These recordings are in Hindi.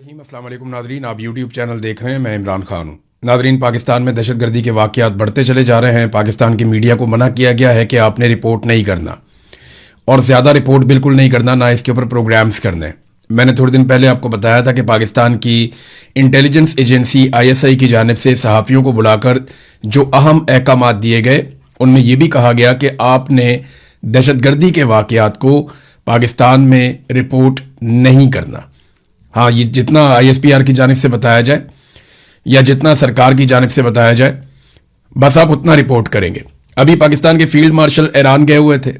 रहीम। अस्सलाम वालेकुम नादरीन, आप यूट्यूब चैनल देख रहे हैं। मैं इमरान खान हूँ। नादरीन, पाकिस्तान में दहशतगर्दी के वाक़यात बढ़ते चले जा रहे हैं। पाकिस्तान की मीडिया को मना किया गया है कि आपने रिपोर्ट नहीं करना और ज़्यादा रिपोर्ट बिल्कुल नहीं करना, ना इसके ऊपर प्रोग्राम्स करने। मैंने थोड़े दिन पहले आपको बताया था कि पाकिस्तान की इंटेलिजेंस एजेंसी ISI की जानिब से सहाफ़ियों को बुलाकर जो अहम अहकामात दिए गए, उनमें यह भी कहा गया कि आपने दहशतगर्दी के वाक़यात को पाकिस्तान में रिपोर्ट नहीं करना। हाँ, ये जितना ISPR की जानिब से बताया जाए या जितना सरकार की जानिब से बताया जाए, बस आप उतना रिपोर्ट करेंगे। अभी पाकिस्तान के फील्ड मार्शल ईरान गए हुए थे।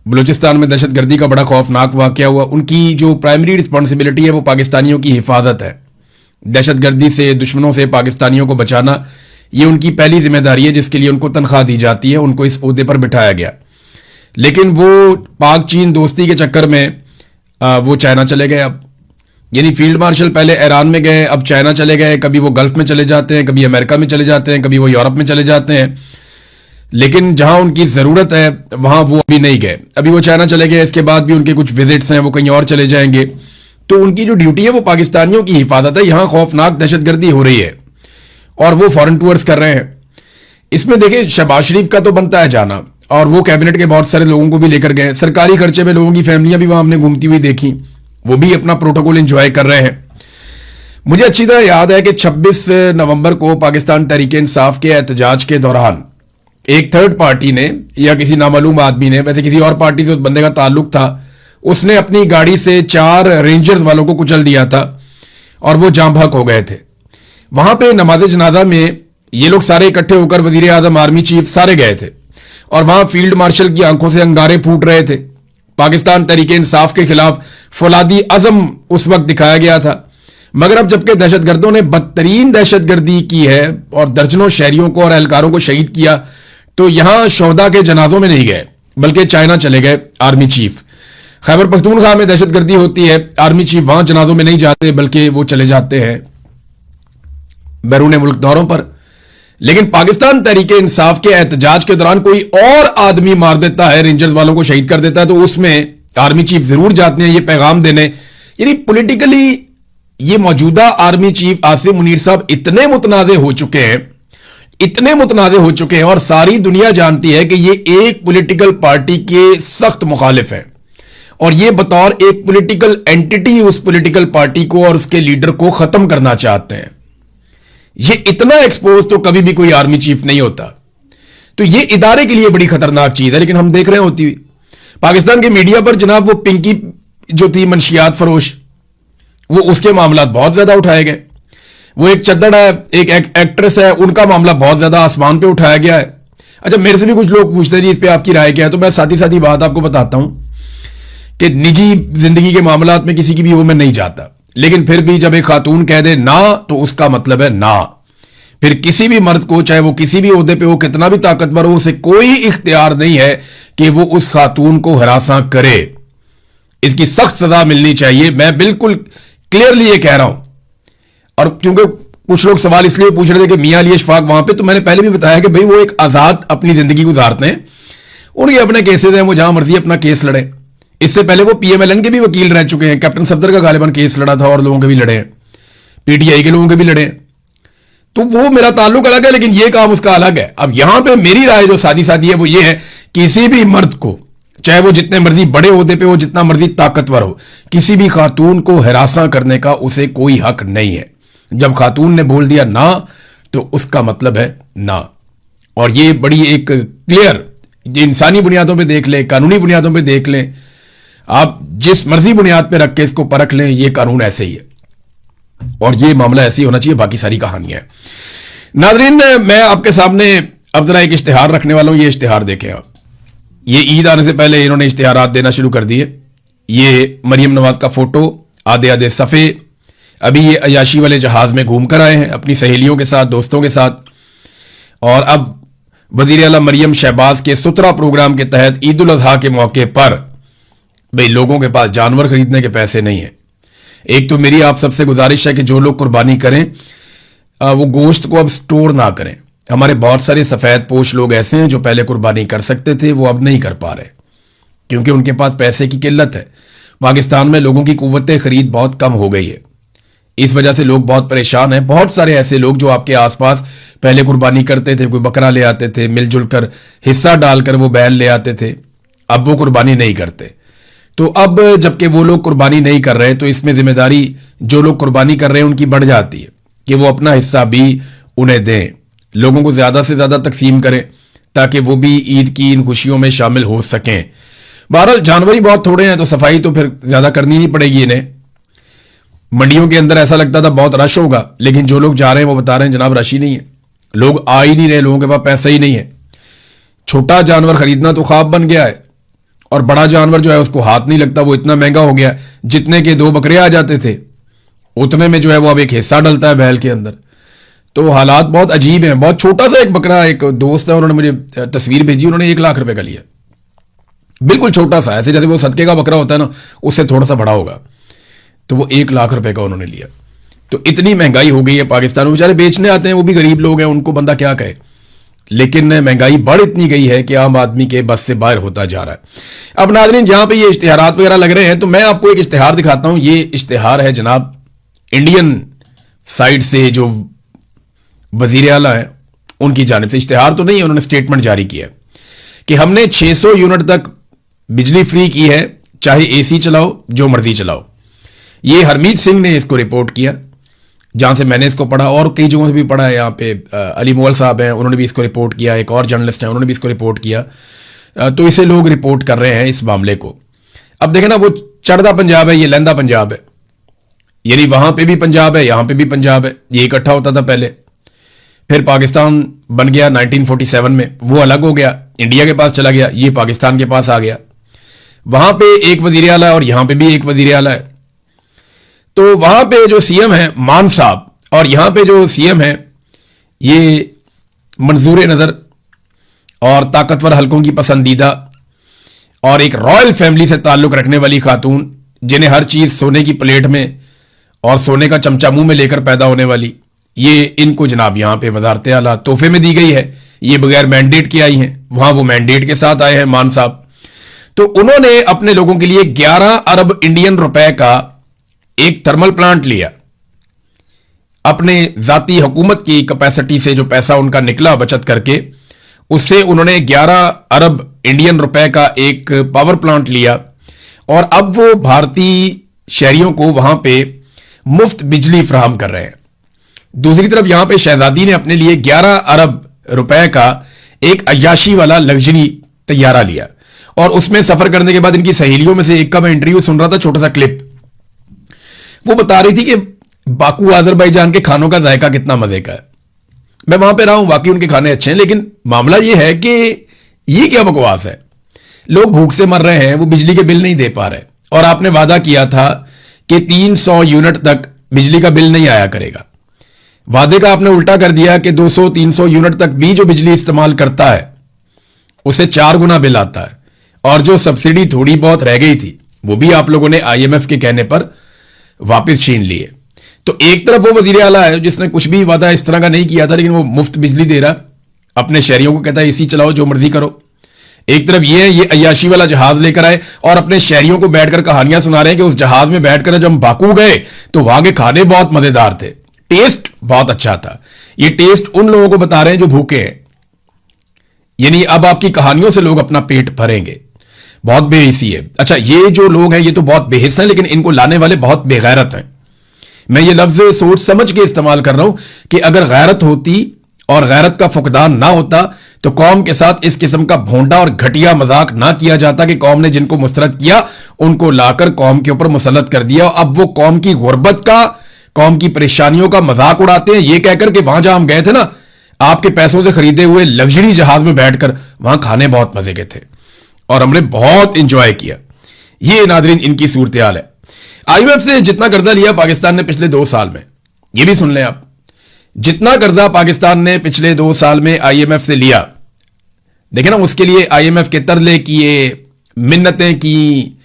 बलूचिस्तान में दहशतगर्दी का बड़ा खौफनाक वाक़या हुआ। उनकी जो प्राइमरी रिस्पॉन्सिबिलिटी है वो पाकिस्तानियों की हिफाजत है। दहशतगर्दी से, दुश्मनों से पाकिस्तानियों को बचाना, ये उनकी पहली जिम्मेदारी है जिसके लिए उनको तनख्वाह दी जाती है। उनको इस ओहदे पर बिठाया गया, लेकिन वो पाक चीन दोस्ती के चक्कर में वो चाइना चले गए। अब यानी फील्ड मार्शल पहले ईरान में गए, अब चाइना चले गए। कभी वो गल्फ में चले जाते हैं, कभी अमेरिका में चले जाते हैं, कभी वो यूरोप में चले जाते हैं, लेकिन जहां उनकी ज़रूरत है वहां वो अभी नहीं गए। अभी वो चाइना चले गए, इसके बाद भी उनके कुछ विजिट्स हैं, वो कहीं और चले जाएंगे। तो उनकी जो ड्यूटी है वो पाकिस्तानियों की हिफाजत है। यहां खौफनाक दहशतगर्दी हो रही है और वो फॉरेन टूर्स कर रहे हैं। इसमें देखिए, शहबाज शरीफ का तो बनता है जाना, और वो कैबिनेट के बहुत सारे लोगों को भी लेकर गए। सरकारी खर्चे में लोगों की फैमिलियां भी वहां हमने घूमती हुई देखी, वो भी अपना प्रोटोकॉल एंजॉय कर रहे हैं। मुझे अच्छी तरह याद है कि 26 नवंबर को पाकिस्तान तहरीक-ए-इंसाफ के एहतजाज के दौरान एक थर्ड पार्टी ने या किसी नामालूम आदमी ने, वैसे किसी और पार्टी से उस बंदे का ताल्लुक था, उसने अपनी गाड़ी से 4 रेंजर्स वालों को कुचल दिया था और वो जाम बहक हो गए थे। वहां पे नमाज जनाजा में ये लोग सारे इकट्ठे होकर, वजीर आजम, आर्मी चीफ सारे गए थे और वहां फील्ड मार्शल की आंखों से अंगारे फूट रहे थे। पाकिस्तान तहरीक-ए-इंसाफ के खिलाफ फौलादी अज़म उस वक्त दिखाया गया था। मगर अब जबकि दहशतगर्दों ने बदतरीन दहशतगर्दी की है और दर्जनों शहरियों को और एहलकारों को शहीद किया, तो यहां शोहदा के जनाजों में नहीं गए, बल्कि चाइना चले गए आर्मी चीफ। खैबर पख्तूनख्वा में दहशतगर्दी होती है, आर्मी चीफ वहां जनाजों में नहीं जाते, बल्कि वो चले जाते हैं बैरून मुल्क दौरों पर। लेकिन पाकिस्तान तहरीक-ए-इंसाफ के एहतजाज के दौरान कोई और आदमी मार देता है, रेंजर्स वालों को शहीद कर देता है, तो उसमें आर्मी चीफ जरूर जाते हैं ये पैगाम देने। यानी पॉलिटिकली ये मौजूदा आर्मी चीफ आसिम मुनीर साहब इतने मुतनाज़े हो चुके हैं, इतने मुतनाज़े हो चुके हैं, और सारी दुनिया जानती है कि ये एक पॉलिटिकल पार्टी के सख्त मुखालिफ हैं और ये बतौर एक पॉलिटिकल एंटिटी उस पॉलिटिकल पार्टी को और उसके लीडर को खत्म करना चाहते हैं। ये इतना एक्सपोज तो कभी भी कोई आर्मी चीफ नहीं होता। तो ये इदारे के लिए बड़ी खतरनाक चीज है। लेकिन हम देख रहे हैं होती हुई पाकिस्तान के मीडिया पर, जनाब वो पिंकी जो थी मंशियात फरोश, वो उसके मामला बहुत ज्यादा उठाए गए। वो एक चद्दड़ है, एक एक्ट्रेस है, उनका मामला बहुत ज्यादा आसमान पे उठाया गया है। अच्छा, मेरे से भी कुछ लोग पूछते हैं जी इस पे आपकी राय क्या है, तो मैं साथ ही बात आपको बताता हूं कि निजी जिंदगी के मामला में किसी की भी वो मैं नहीं जाता, लेकिन फिर भी जब एक खातून कह दे ना, तो उसका मतलब है ना। फिर किसी भी मर्द को, चाहे वो किसी भी ओहदे पे हो, कितना भी ताकतवर हो, उसे कोई इख्तियार नहीं है कि वो उस खातून को हरासा करे। इसकी सख्त सजा मिलनी चाहिए। मैं बिल्कुल क्लियरली ये कह रहा हूं। और क्योंकि कुछ लोग सवाल इसलिए पूछ रहे थे कि मियां अली अशफाक वहां पे, तो मैंने पहले भी बताया कि भाई वो एक आजाद अपनी जिंदगी गुजारते हैं, उनके अपने केसेस हैं, वो जहां मर्जी अपना केस लड़े। इससे पहले वो PMLN के भी वकील रह चुके हैं। कैप्टन सफदर का गालिबन केस लड़ा था और लोगों के भी लड़े हैं, PTI के लोगों के भी लड़े हैं। तो वो मेरा ताल्लुक अलग है, लेकिन ये काम उसका अलग है। अब यहां पे मेरी राय जो सादी सादी है वो ये है, किसी भी मर्द को, चाहे वो जितने मर्जी बड़े ओहदे पे हो, जितना मर्जी ताकतवर हो, किसी भी खातून को हरासा करने का उसे कोई हक नहीं है। जब खातून ने बोल दिया ना, तो उसका मतलब है ना। और ये बड़ी एक क्लियर, इंसानी बुनियादों पर देख लें, कानूनी बुनियादों पर देख लें, आप जिस मर्जी बुनियाद पे रख के इसको परख लें, ये कानून ऐसे ही है और ये मामला ऐसे ही होना चाहिए। बाकी सारी कहानियां हैं। नाज़रीन, मैं आपके सामने अब जरा एक इश्तिहार रखने वाला हूं। ये इश्तिहार देखें आप। ये ईद आने से पहले इन्होंने इश्तिहारात देना शुरू कर दिए। ये मरियम नवाज का फोटो, आधे आधे सफ़े। अभी ये अयाशी वाले जहाज में घूम कर आए हैं अपनी सहेलियों के साथ, दोस्तों के साथ। और अब वज़ीर आला मरियम शहबाज के सुतरा प्रोग्राम के तहत ईद उल अज़हा के मौके पर, भाई लोगों के पास जानवर खरीदने के पैसे नहीं है। एक तो मेरी आप सबसे गुजारिश है कि जो लोग कुर्बानी करें वो गोश्त को अब स्टोर ना करें। हमारे बहुत सारे सफेद पोश लोग ऐसे हैं जो पहले कुर्बानी कर सकते थे, वो अब नहीं कर पा रहे क्योंकि उनके पास पैसे की किल्लत है। पाकिस्तान में लोगों की कुव्वत खरीद बहुत कम हो गई है। इस वजह से लोग बहुत परेशान हैं। बहुत सारे ऐसे लोग जो आपके आसपास पहले कुर्बानी करते थे, कोई बकरा ले आते थे, मिलजुल कर हिस्सा डालकर वो बैल ले आते थे, अब वो कुर्बानी नहीं करते। तो अब जबकि वो लोग कुर्बानी नहीं कर रहे, तो इसमें जिम्मेदारी जो लोग कुर्बानी कर रहे हैं उनकी बढ़ जाती है कि वो अपना हिस्सा भी उन्हें दें, लोगों को ज़्यादा से ज़्यादा तकसीम करें ताकि वो भी ईद की इन खुशियों में शामिल हो सकें। बहरहाल जानवर ही बहुत थोड़े हैं तो सफाई तो फिर ज़्यादा करनी नहीं पड़ेगी इन्हें। मंडियों के अंदर ऐसा लगता था बहुत रश होगा, लेकिन जो लोग जा रहे हैं वो बता रहे हैं जनाब रश ही नहीं है, लोग आ ही नहीं रहे, लोगों के पास पैसा ही नहीं है। छोटा जानवर खरीदना तो ख्वाब बन गया है और बड़ा जानवर जो है उसको हाथ नहीं लगता, वो इतना महंगा हो गया। जितने के 2 बकरे आ जाते थे उतने में जो है वो अब एक हिस्सा डलता है बैल के अंदर। तो हालात बहुत अजीब हैं। बहुत छोटा सा एक बकरा, एक दोस्त है उन्होंने मुझे तस्वीर भेजी, उन्होंने 1 लाख रुपए का लिया, बिल्कुल छोटा सा, ऐसे जैसे वो सदके का बकरा होता है ना, उससे थोड़ा सा बड़ा होगा, तो वो 1 लाख रुपए का उन्होंने लिया। तो इतनी महंगाई हो गई है पाकिस्तान में, बेचारे बेचने आते हैं, वो भी गरीब लोग हैं, उनको बंदा क्या कहे, लेकिन महंगाई बढ़ इतनी गई है कि आम आदमी के बस से बाहर होता जा रहा है। अब नाज़रीन जहां पे ये इश्तिहारात वगैरह लग रहे हैं, तो मैं आपको एक इश्तिहार दिखाता हूं। ये इश्तिहार है जनाब इंडियन साइड से, जो वजीर आला है उनकी जानिब से। इश्तिहार तो नहीं है, उन्होंने स्टेटमेंट जारी किया कि हमने 600 यूनिट तक बिजली फ्री की है, चाहे एसी चलाओ, जो मर्जी चलाओ। ये हरमीत सिंह ने इसको रिपोर्ट किया, जहां से मैंने इसको पढ़ा और कई जगहों से भी पढ़ा है। यहाँ पे अली मोल साहब हैं, उन्होंने भी इसको रिपोर्ट किया, एक और जर्नलिस्ट हैं उन्होंने भी इसको रिपोर्ट किया। तो इसे लोग रिपोर्ट कर रहे हैं इस मामले को। अब देखें ना, वो चढ़दा पंजाब है, ये लहंदा पंजाब है, यानी वहां पे भी पंजाब है, यहां पे भी पंजाब है, ये इकट्ठा होता था पहले। फिर पाकिस्तान बन गया 1947 में, वो अलग हो गया, इंडिया के पास चला गया, ये पाकिस्तान के पास आ गया। वहां पे एक वजीर आला है और यहां पे भी एक वजीर आला है। तो वहां पे जो सीएम है मान साहब और यहां पे जो सीएम है ये मंजूर नजर और ताकतवर हलकों की पसंदीदा और एक रॉयल फैमिली से ताल्लुक रखने वाली खातून, जिन्हें हर चीज सोने की प्लेट में और सोने का चमचा मुंह में लेकर पैदा होने वाली, ये इनको जनाब यहां पे वजारत आला तोहफे में दी गई है। ये बगैर मैंडेट के आई हैं, वहां वो मैंडेट के साथ आए हैं मान साहब। तो उन्होंने अपने लोगों के लिए 11 अरब इंडियन रुपए का एक थर्मल प्लांट लिया। अपने जाती हुकूमत की कैपेसिटी से जो पैसा उनका निकला बचत करके, उससे उन्होंने 11 अरब इंडियन रुपए का एक पावर प्लांट लिया और अब वो भारतीय शहरियों को वहां पे मुफ्त बिजली फराहम कर रहे हैं। दूसरी तरफ यहां पे शहजादी ने अपने लिए 11 अरब रुपए का एक अय्याशी वाला लग्जरी तैयारा लिया और उसमें सफर करने के बाद इनकी सहेलियों में से एक का मैं इंटरव्यू सुन रहा था, छोटा सा क्लिप। वो बता रही थी कि बाकू अजरबैजान के खानों का जायका कितना मजे का है। मैं वहां पे रहा हूं, वाकई उनके खाने अच्छे हैं, लेकिन मामला ये है कि ये क्या बकवास है। लोग भूख से मर रहे हैं, वो बिजली के बिल नहीं दे पा रहे, और आपने वादा किया था कि 300 यूनिट तक बिजली का बिल नहीं आया करेगा। वादे का आपने उल्टा कर दिया कि 200-300 यूनिट तक भी जो बिजली इस्तेमाल करता है उसे 4 गुना बिल आता है, और जो सब्सिडी थोड़ी बहुत रह गई थी वो भी आप लोगों ने आईएमएफ के कहने पर वापस छीन लिए। तो एक तरफ वो वजीर आला है जिसने कुछ भी वादा इस तरह का नहीं किया था, लेकिन वो मुफ्त बिजली दे रहा, अपने शहरियों को कहता है एसी चलाओ, जो मर्जी करो। एक तरफ ये अय्याशी वाला जहाज लेकर आए और अपने शहरियों को बैठकर कहानियां सुना रहे हैं कि उस जहाज में बैठकर जब हम बाकू गए तो वहां के खाने बहुत मजेदार थे, टेस्ट बहुत अच्छा था। ये टेस्ट उन लोगों को बता रहे हैं जो भूखे हैं, यानी अब आपकी कहानियों से लोग अपना पेट भरेंगे। बहुत बेहिसी है। अच्छा, ये जो लोग हैं ये तो बहुत बेहिस हैं, लेकिन इनको लाने वाले बहुत बेगैरत हैं। मैं ये लफ्ज सोच समझ के इस्तेमाल कर रहा हूं कि अगर गैरत होती और गैरत का फुकदान ना होता तो कौम के साथ इस किस्म का भोंडा और घटिया मजाक ना किया जाता कि कौम ने जिनको मुस्तरद किया उनको लाकर कौम के ऊपर मुसल्लत कर दिया। अब वो कौम की गुर्बत का, कौम की परेशानियों का मजाक उड़ाते हैं, ये कहकर कि वहां जहां हम गए थे ना, आपके पैसों से खरीदे हुए लग्जरी जहाज में बैठकर वहां खाने बहुत मजे के थे और हमने बहुत इंजॉय किया। ये नादरीन इनकी सूरत हाल है। आईएमएफ से जितना कर्जा लिया पाकिस्तान ने पिछले 2 साल में, ये भी सुन लें आप, जितना कर्जा पाकिस्तान ने पिछले 2 साल में आईएमएफ से लिया, देखें ना, उसके लिए आईएमएफ के तरले किए, मिन्नतें की,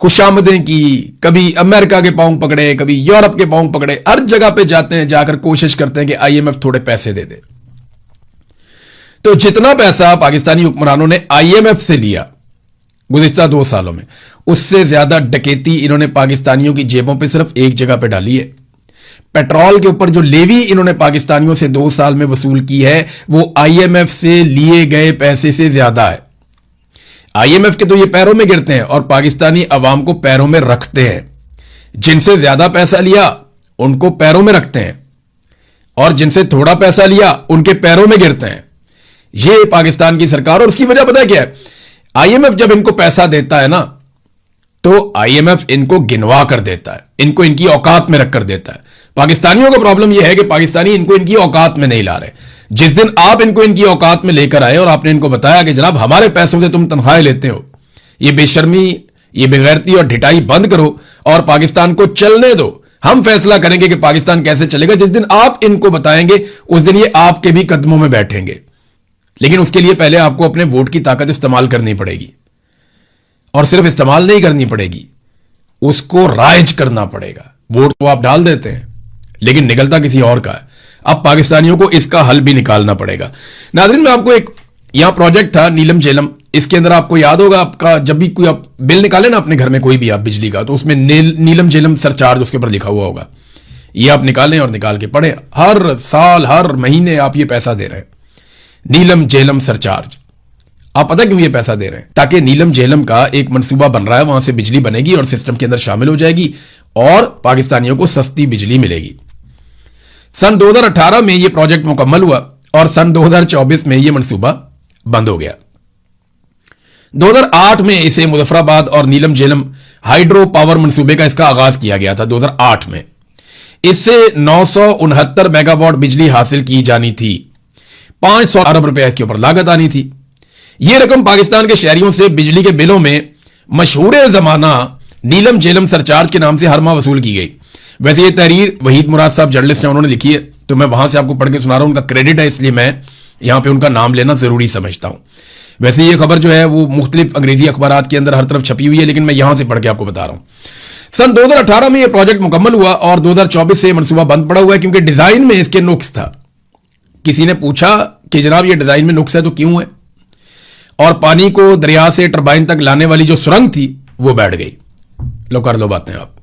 खुशामदें की, कभी अमेरिका के पांव पकड़े, कभी यूरोप के पांव पकड़े, हर जगह पे जाते हैं, जाकर कोशिश करते हैं कि आईएमएफ थोड़े पैसे दे दे। तो जितना पैसा पाकिस्तानी हुक्मरानों ने आईएमएफ से लिया गुज़िश्ता 2 सालों में, उससे ज्यादा डकैती इन्होंने पाकिस्तानियों की जेबों पे सिर्फ एक जगह पे डाली है। पेट्रोल के ऊपर जो लेवी इन्होंने पाकिस्तानियों से 2 साल में वसूल की है वो आईएमएफ से लिए गए पैसे से ज्यादा है। आईएमएफ के तो ये पैरों में गिरते हैं और पाकिस्तानी अवाम को पैरों में रखते हैं। जिनसे ज्यादा पैसा लिया उनको पैरों में रखते हैं और जिनसे थोड़ा पैसा लिया उनके पैरों में गिरते हैं। ये पाकिस्तान की सरकार, और उसकी वजह पता है क्या है? आईएमएफ जब इनको पैसा देता है ना तो आईएमएफ इनको गिनवा कर देता है, इनको इनकी औकात में रखकर देता है। पाकिस्तानियों का प्रॉब्लम यह है कि पाकिस्तानी इनको इनकी औकात में नहीं ला रहे। जिस दिन आप इनको इनकी औकात में लेकर आए और आपने इनको बताया कि जनाब हमारे पैसों से तुम तनख्वाहें लेते हो, ये बेशर्मी, ये बेगैरती और ढिठाई बंद करो और पाकिस्तान को चलने दो, हम फैसला करेंगे कि पाकिस्तान कैसे चलेगा। जिस दिन आप इनको बताएंगे उस दिन ये आपके भी कदमों में बैठेंगे। लेकिन उसके लिए पहले आपको अपने वोट की ताकत इस्तेमाल करनी पड़ेगी, और सिर्फ इस्तेमाल नहीं करनी पड़ेगी, उसको राइज करना पड़ेगा। वोट तो आप डाल देते हैं लेकिन निकलता किसी और का है। अब पाकिस्तानियों को इसका हल भी निकालना पड़ेगा। नाज़रीन, मैं आपको एक यहां प्रोजेक्ट था नीलम झेलम, इसके अंदर आपको याद होगा, आपका जब भी कोई आप बिल निकाले ना अपने घर में कोई भी आप बिजली का, तो उसमें नीलम झेलम सरचार्ज उसके ऊपर लिखा हुआ होगा। ये आप निकालें और निकाल के पढ़ें, हर साल हर महीने आप ये पैसा दे रहे हैं, नीलम झेलम सरचार्ज। आप पता क्यों ये पैसा दे रहे हैं? ताकि नीलम झेलम का एक मंसूबा बन रहा है, वहां से बिजली बनेगी और सिस्टम के अंदर शामिल हो जाएगी और पाकिस्तानियों को सस्ती बिजली मिलेगी। सन 2018 में यह प्रोजेक्ट मुकम्मल हुआ और सन 2024 में यह मंसूबा बंद हो गया। 2008 में इसे मुजफ्फराबाद और नीलम झेलम हाइड्रो पावर मंसूबे का इसका आगाज किया गया था। 2008 में इससे 969 मेगावाट बिजली हासिल की जानी थी। 500 अरब रुपए के ऊपर लागत आनी थी। यह रकम पाकिस्तान के शहरियों से बिजली के बिलों में मशहूर जमाना नीलम झेलम सरचार्ज के नाम से हर माह वसूल की गई। वैसे ये तहरीर वहीद मुराद साहब जर्नलिस्ट हैं, उन्होंने लिखी है, तो मैं वहां से आपको पढ़ के सुना रहा हूं। उनका क्रेडिट है, इसलिए मैं यहां पे उनका नाम लेना जरूरी समझता हूं। वैसे ये खबर जो है वो मुख्तलिफ अंग्रेजी अखबारात के अंदर हर तरफ छपी हुई है, लेकिन मैं यहां से पढ़ के आपको बता रहा हूं। सन 2018 में यह प्रोजेक्ट मुकम्मल हुआ और 2024 से मनसूबा बंद पड़ा हुआ है क्योंकि डिजाइन में इसके नुक्स था। किसी ने पूछा कि जनाब ये डिजाइन में नुक्स है तो क्यों है? और पानी को दरिया से टरबाइन तक लाने वाली जो सुरंग थी वो बैठ गई। लो कर लो बातें आप।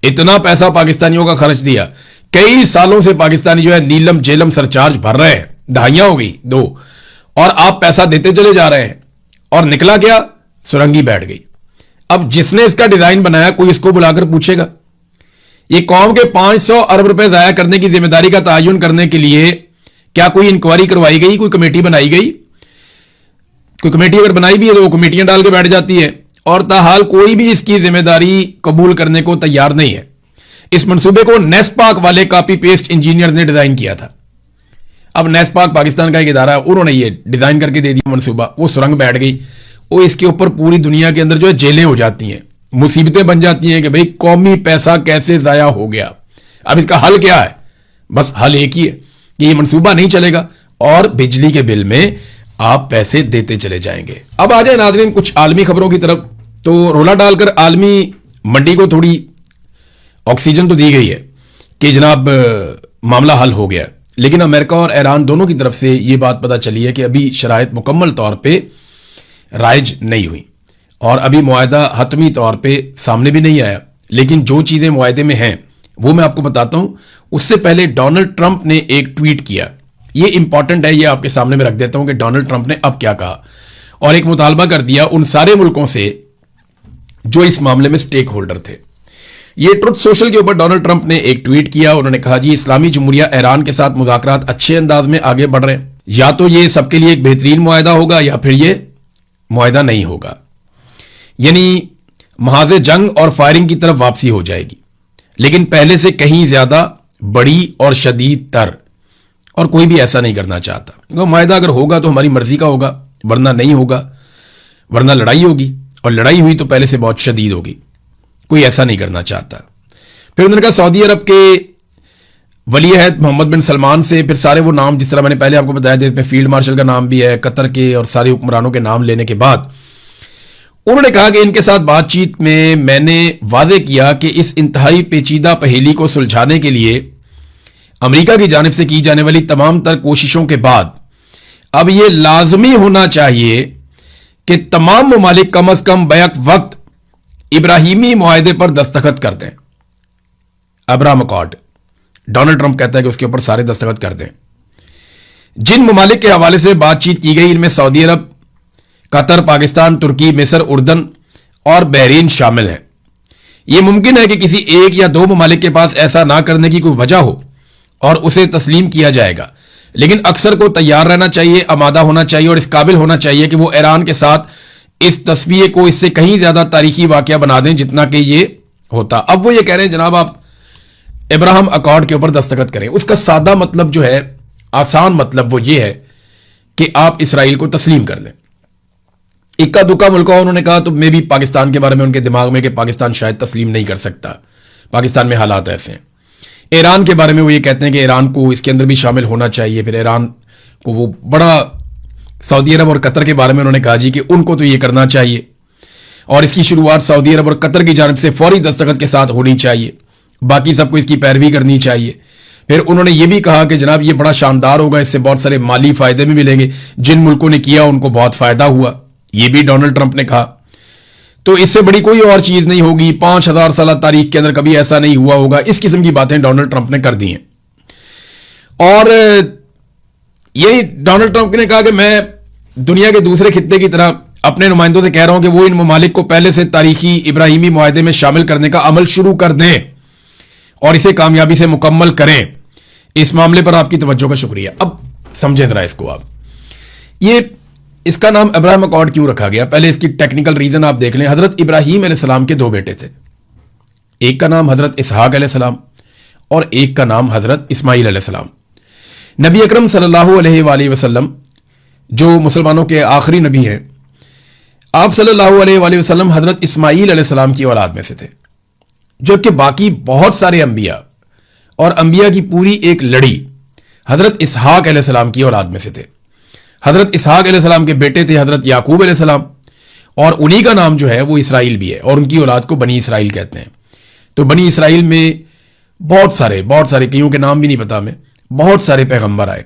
इतना पैसा पाकिस्तानियों का खर्च दिया, कई सालों से पाकिस्तानी जो है नीलम झेलम सरचार्ज भर रहे हैं, दहाइयां हो गई 2, और आप पैसा देते चले जा रहे हैं और निकला क्या? सुरंगी बैठ गई। अब जिसने इसका डिजाइन बनाया कोई इसको बुलाकर पूछेगा? ये कौम के 500 अरब रुपए जाया करने की जिम्मेदारी का तयन करने के लिए क्या कोई इंक्वायरी करवाई गई? कोई कमेटी बनाई गई? कोई कमेटी अगर बनाई भी है तो वो कमेटियां डाल के बैठ जाती है, और ताहाल कोई भी इसकी जिम्मेदारी कबूल करने को तैयार नहीं है। इस मंसूबे को नेस्पाक वाले कॉपी पेस्ट इंजीनियर ने डिजाइन किया था। अब नेस्पाक पाकिस्तान का एक इदारा है, उन्होंने ये डिजाइन करके दे दिया मंसूबा, वो सुरंग बैठ गई। वो इसके ऊपर पूरी दुनिया के अंदर जो है जेलें हो जाती हैं, मुसीबतें बन जाती हैं कि भाई कौमी पैसा कैसे जाया हो गया। अब इसका हल क्या है? बस हल एक ही है कि ये मंसूबा नहीं चलेगा और बिजली के बिल में आप पैसे देते चले जाएंगे। अब आ जाए नाज़रीन कुछ आलमी खबरों की तरफ। तो रोला डालकर आलमी मंडी को थोड़ी ऑक्सीजन तो दी गई है कि जनाब मामला हल हो गया, लेकिन अमेरिका और ईरान दोनों की तरफ से यह बात पता चली है कि अभी शराइत मुकम्मल तौर पे राइज नहीं हुई और अभी मुआहदा हतमी तौर पे सामने भी नहीं आया। लेकिन जो चीजें मुआहदे में हैं वो मैं आपको बताता हूं। उससे पहले डोनाल्ड ट्रंप ने एक ट्वीट किया, ये इंपॉर्टेंट है, ये आपके सामने में रख देता हूं कि डोनाल्ड ट्रंप ने अब क्या कहा, और एक मुतालबा कर दिया उन सारे मुल्कों से जो इस मामले में स्टेक होल्डर थे। ये ट्रुथ सोशल के ऊपर डोनाल्ड ट्रंप ने एक ट्वीट किया। उन्होंने कहा जी इस्लामी जमहूरिया ईरान के साथ मुज़ाकरात अच्छे अंदाज में आगे बढ़ रहे हैं, या तो ये सबके लिए एक बेहतरीन मुआहदा होगा या फिर ये मुआहदा नहीं होगा, यानी महाज़े जंग और फायरिंग की तरफ वापसी हो जाएगी, लेकिन पहले से कहीं ज्यादा बड़ी और शदीद तर, और कोई भी ऐसा नहीं करना चाहता। मुआहदा अगर होगा तो हमारी मर्जी का होगा, वरना नहीं होगा, वरना लड़ाई होगी, और लड़ाई हुई तो पहले से बहुत शदीद होगी। कोई ऐसा नहीं करना चाहता। फिर उन्होंने कहा सऊदी अरब के वली अहद मोहम्मद बिन सलमान से, फिर सारे वो नाम जिस तरह मैंने पहले आपको बताया जिसमें फील्ड मार्शल का नाम भी है, कतर के और सारे हुक्मरानों के नाम लेने के बाद उन्होंने कहा कि इनके साथ बातचीत में मैंने वादे किया कि इस इंतहाई पेचीदा पहेली को सुलझाने के लिए अमेरिका की जानिब से की जाने वाली तमाम तर कोशिशों के बाद अब यह लाजमी होना चाहिए कि तमाम ममालिक कम अज कम बैक वक्त इब्राहिमी मुआहदे पर दस्तखत कर दें, अब्राहम अकॉर्ड। डोनाल्ड ट्रंप कहता है कि उसके ऊपर सारे दस्तखत कर दें। जिन ममालिक के हवाले से बातचीत की गई इनमें सऊदी अरब, कतर, पाकिस्तान, तुर्की, मिस्र, उर्दन और बहरीन शामिल हैं। यह मुमकिन है कि किसी एक या दो ममालिक के पास ऐसा ना करने की कोई वजह हो और उसे तस्लीम किया जाएगा, लेकिन अक्सर को तैयार रहना चाहिए, आमादा होना चाहिए और इस काबिल होना चाहिए कि वो ईरान के साथ इस तस्वीर को इससे कहीं ज्यादा तारीखी वाकया बना दें जितना कि ये होता। अब वो ये कह रहे हैं जनाब आप इब्राहिम अकॉर्ड के ऊपर दस्तखत करें। उसका सादा मतलब जो है, आसान मतलब वो ये है कि आप इसराइल को तस्लीम कर लें। इक्का दुक्का मुल्कों उन्होंने कहा तो मे भी पाकिस्तान के बारे में उनके दिमाग में कि पाकिस्तान शायद तस्लीम नहीं कर सकता, पाकिस्तान में हालात ऐसे हैं। ईरान के बारे में वो ये कहते हैं कि ईरान को इसके अंदर भी शामिल होना चाहिए। फिर ईरान को वो बड़ा, सऊदी अरब और कतर के बारे में उन्होंने कहा जी कि उनको तो ये करना चाहिए और इसकी शुरुआत सऊदी अरब और कतर की जानिब से फौरी दस्तखत के साथ होनी चाहिए, बाकी सबको इसकी पैरवी करनी चाहिए। फिर उन्होंने ये भी कहा कि जनाब ये बड़ा शानदार होगा, इससे बहुत सारे माली फायदे भी मिलेंगे, जिन मुल्कों ने किया उनको बहुत फायदा हुआ, ये भी डोनाल्ड ट्रंप ने कहा। तो इससे बड़ी कोई और चीज नहीं होगी, 5000 साल तारीख के अंदर कभी ऐसा नहीं हुआ होगा। इस किस्म की बातें डोनाल्ड ट्रंप ने कर दी हैं। और यही डोनाल्ड ट्रंप ने कहा कि मैं दुनिया के दूसरे खित्ते की तरह अपने नुमाइंदों से कह रहा हूं कि वो इन ममालिक को पहले से तारीखी इब्राहिमी मुआहदे में शामिल करने का अमल शुरू कर दें और इसे कामयाबी से मुकम्मल करें। इस मामले पर आपकी तवज्जो का शुक्रिया। अब समझें जरा इसको आप, ये इसका नाम इब्राहिम अकॉर्ड क्यों रखा गया? पहले इसकी टेक्निकल रीजन आप देख लें। हजरत इब्राहिम अलैहिस्सलाम के दो बेटे थे, एक का नाम हजरत इसहाक अलैहिस्सलाम और एक का नाम हजरत इस्माइल अलैहिस्सलाम। नबी अकरम सल्लल्लाहु अलैहि वसल्लम जो मुसलमानों के आखिरी नबी हैं, आप सल्लल्लाहु अलैहि वसल्लम हजरत इस्माइल अलैहिस्सलाम की औलाद में से थे, जबकि बाकी बहुत सारे अंबिया और अंबिया की पूरी एक लड़ी हजरत इसहाक अलैहिस्सलाम की औलाद में से थे। हजरत इसहाक अलैहिस्सलाम के बेटे थे हजरत याकूब अलैहिस्सलाम और उन्हीं का नाम जो है वो इसराइल भी है और उनकी औलाद को बनी इसराइल कहते हैं। तो बनी इसराइल में बहुत सारे कईयों के नाम भी नहीं पता हमें, बहुत सारे पैगंबर आए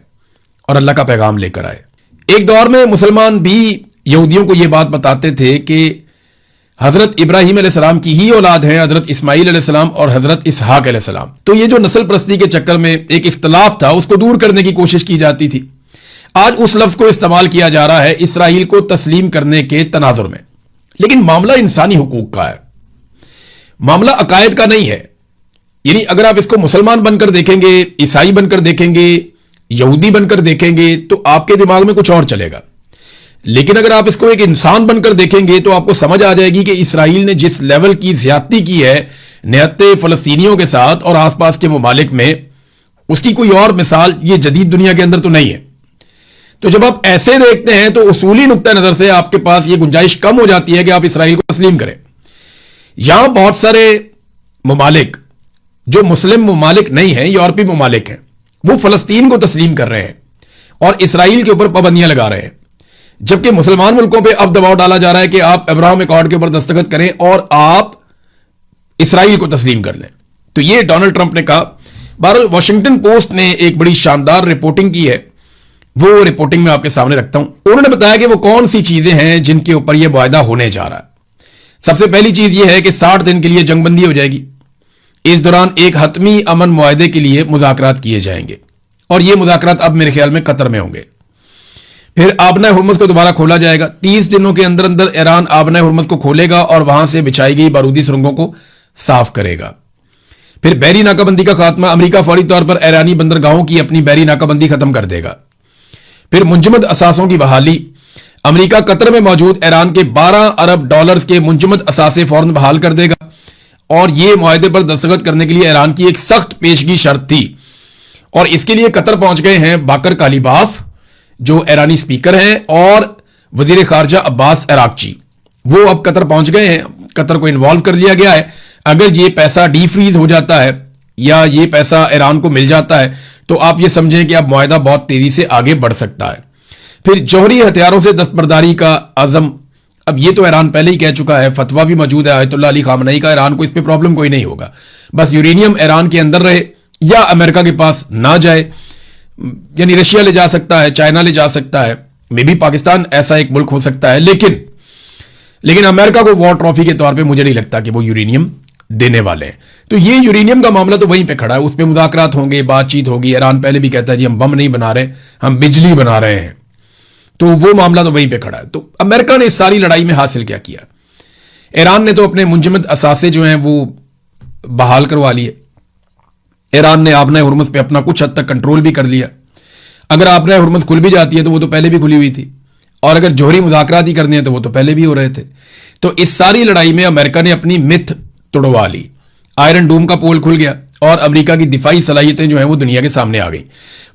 और अल्लाह का पैगाम लेकर आए। एक दौर में मुसलमान भी यहूदियों को यह बात बताते थे कि हजरत इब्राहिम अलैहिस्सलाम की ही औलाद है हजरत इस्माइल अलैहिस्सलाम और हजरत इसहाक अलैहिस्सलाम। तो ये जो नस्ल परस्ती के चक्कर में एक इख्तलाफ था उसको दूर करने की कोशिश की जाती थी। आज उस लफ्ज को इस्तेमाल किया जा रहा है इसराइल को तस्लीम करने के तनाजुर में, लेकिन मामला इंसानी हुकूक का है, मामला अकायद का नहीं है। यानी अगर आप इसको मुसलमान बनकर देखेंगे, ईसाई बनकर देखेंगे, यहूदी बनकर देखेंगे तो आपके दिमाग में कुछ और चलेगा, लेकिन अगर आप इसको एक इंसान बनकर देखेंगे तो आपको समझ आ जाएगी कि इसराइल ने जिस लेवल की ज्यादती की है निहत्ते फलस्तीनियों के साथ और आसपास के ममालिक में, उसकी कोई और मिसाल ये जदीद दुनिया के अंदर तो नहीं है। तो जब आप ऐसे देखते हैं तो उसूली नुक्ता नजर से आपके पास ये गुंजाइश कम हो जाती है कि आप इसराइल को तस्लीम करें। यहां बहुत सारे ममालिक जो मुस्लिम ममालिक नहीं हैं, यूरोपीय ममालिक हैं, वो फलस्तीन को तस्लीम कर रहे हैं और इसराइल के ऊपर पाबंदियां लगा रहे हैं, जबकि मुसलमान मुल्कों पे अब दबाव डाला जा रहा है कि आप अब्राहम अकॉर्ड के ऊपर दस्तखत करें और आप इसराइल को तस्लीम कर लें। तो ये डोनाल्ड ट्रंप ने कहा। बहरहाल वॉशिंगटन पोस्ट ने एक बड़ी शानदार रिपोर्टिंग की है, वो रिपोर्टिंग में आपके सामने रखता हूं। उन्होंने बताया कि वो कौन सी चीजें हैं जिनके ऊपर यह वायदा होने जा रहा है। सबसे पहली चीज यह है कि 60 दिन के लिए जंगबंदी हो जाएगी। इस दौरान एक हतमी अमन मुआहदे के लिए मुज़ाकरात किए जाएंगे और ये मुज़ाकरात अब मेरे ख्याल में कतर में होंगे। फिर आबना हुर्मुज़ को दोबारा खोला जाएगा। 30 दिनों के अंदर अंदर ईरान आबना हुर्मुज़ को खोलेगा और वहां से बिछाई गई बारूदी सुरंगों को साफ करेगा। फिर बहरी नाकाबंदी का खात्मा, अमेरिका फौरी तौर पर ईरानी बंदरगाहों की अपनी बहरी नाकाबंदी खत्म कर देगा। फिर मुंजमद असासों की बहाली, अमेरिका कतर में मौजूद ईरान के 12 अरब डॉलर्स के मुंजमद असासे फौरन बहाल कर देगा और यह मुआहदे पर दस्तखत करने के लिए ईरान की एक सख्त पेशगी शर्त थी और इसके लिए कतर पहुंच गए हैं बाकर कालीबाफ जो ईरानी स्पीकर हैं और वजीर खारजा अब्बास अराक्ची, वो अब कतर पहुंच गए हैं। कतर को इन्वॉल्व कर लिया गया है। अगर ये पैसा डी फ्रीज हो जाता है या ये पैसा ईरान को मिल जाता है तो आप ये समझें कि अब मुआहदा बहुत तेजी से आगे बढ़ सकता है। फिर जौहरी हथियारों से दस्तबरदारी का आजम, अब ये तो ईरान पहले ही कह चुका है, फतवा भी मौजूद है आयतुल्लाह अली खामनेई का, ईरान को इस पर प्रॉब्लम कोई नहीं होगा, बस यूरेनियम ईरान के अंदर रहे या अमेरिका के पास ना जाए। यानी रशिया ले जा सकता है, चाइना ले जा सकता है, मे भी पाकिस्तान ऐसा एक मुल्क हो सकता है, लेकिन अमेरिका को वॉर ट्रॉफी के तौर पे मुझे नहीं लगता कि वो यूरेनियम देने वाले हैं। तो ये यूरेनियम का मामला तो वहीं पे खड़ा है, उस पर मुज़ाकरात होंगे, बातचीत होगी। ईरान पहले भी कहता है जी हम बम नहीं बना रहे, हम बिजली बना रहे हैं, तो वो मामला तो वहीं पे खड़ा है। तो अमेरिका ने इस सारी लड़ाई में हासिल क्या किया? ईरान ने तो अपने मुंजमद असासे जो हैं वो बहाल करवा लिए। ईरान ने आबना हुर्मुज़ पे अपना कुछ हद तक कंट्रोल भी कर लिया। अगर आबना हुर्मुज़ खुल भी जाती है तो वो तो पहले भी खुली हुई थी, और अगर जौहरी मुज़ाकरात ही करने हैं तो वो तो पहले भी हो रहे थे। तो इस सारी लड़ाई में अमेरिका ने अपनी मिथ तोड़वा ली। आयरन डोम का पोल खुल गया और अमेरिका की दिफाई सलाहियतें जो हैं वो दुनिया के सामने आ गई।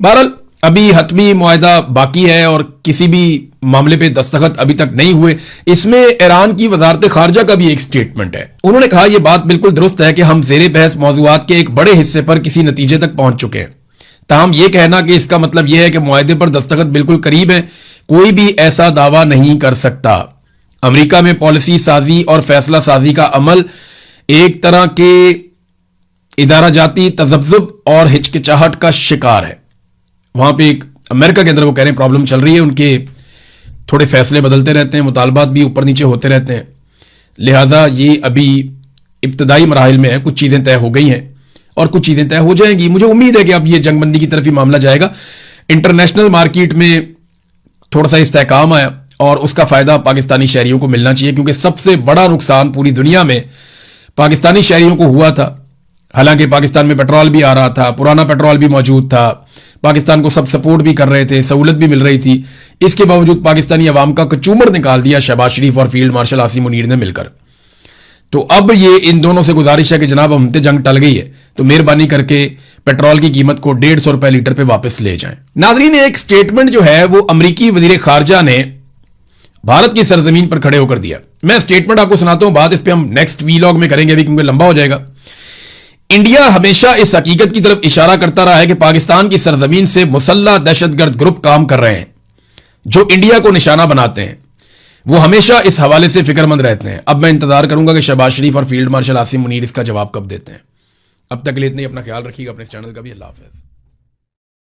बहरहाल अभी हतमी मुआहदा बाकी है और किसी भी मामले पे दस्तखत अभी तक नहीं हुए। इसमें ईरान की वजारत खारजा का भी एक स्टेटमेंट है। उन्होंने कहा यह बात बिल्कुल दुरुस्त है कि हम ज़ेरे बहस मौज़ूआत के एक बड़े हिस्से पर किसी नतीजे तक पहुंच चुके हैं। ताहम यह कहना कि इसका मतलब यह है कि मुआहदे पर दस्तखत बिल्कुल करीब है, कोई भी ऐसा दावा नहीं कर सकता। अमेरिका में पॉलिसी साजी और फैसला साजी का अमल एक तरह के इदारा जाती तजब्जुब और हिचकिचाहट का शिकार है। वहां पे एक अमेरिका के अंदर वो कह रहे हैं प्रॉब्लम चल रही है, उनके थोड़े फैसले बदलते रहते हैं, मुतालबात भी ऊपर नीचे होते रहते हैं, लिहाजा ये अभी इब्तदाई मराहिल में है। कुछ चीज़ें तय हो गई हैं और कुछ चीज़ें तय हो जाएंगी। मुझे उम्मीद है कि अब ये जंगबंदी की तरफ ही मामला जाएगा। इंटरनेशनल मार्केट में थोड़ा सा इस्तेहकाम आया और उसका फ़ायदा पाकिस्तानी शहरियों को मिलना चाहिए, क्योंकि सबसे बड़ा नुकसान पूरी दुनिया में पाकिस्तानी शहरियों को हुआ था। हालांकि पाकिस्तान में पेट्रोल भी आ रहा था, पुराना पेट्रोल भी मौजूद था, पाकिस्तान को सब सपोर्ट भी कर रहे थे, सहूलत भी मिल रही थी। इसके बावजूद पाकिस्तानी अवाम का कचूमर निकाल दिया शहबाज शरीफ और फील्ड मार्शल आसिम मुनीर ने मिलकर। तो अब ये इन दोनों से गुजारिश है कि जनाब हमते जंग टल गई है, तो मेहरबानी करके पेट्रोल की कीमत को 150 रुपए लीटर पे वापस ले जाएं। नाज़रीन, एक स्टेटमेंट जो है वो अमरीकी वजीर खारजा ने भारत की सरजमीन पर खड़े होकर दिया। मैं स्टेटमेंट आपको सुनाता हूं, बात इस पर हम नेक्स्ट वीलॉग में करेंगे अभी, क्योंकि लंबा हो जाएगा। इंडिया हमेशा इस हकीकत की तरफ इशारा करता रहा है कि पाकिस्तान की सरजमीन से मुसल्लह दहशतगर्द ग्रुप काम कर रहे हैं जो इंडिया को निशाना बनाते हैं। वो हमेशा इस हवाले से फिक्रमंद रहते हैं। अब मैं इंतजार करूंगा कि शहबाज शरीफ और फील्ड मार्शल आसिम मुनीर इसका जवाब कब देते हैं। अब तक के लिए इतना ही। अपना ख्याल रखिएगा, अपने चैनल का भी। अल्लाह हाफ़िज़।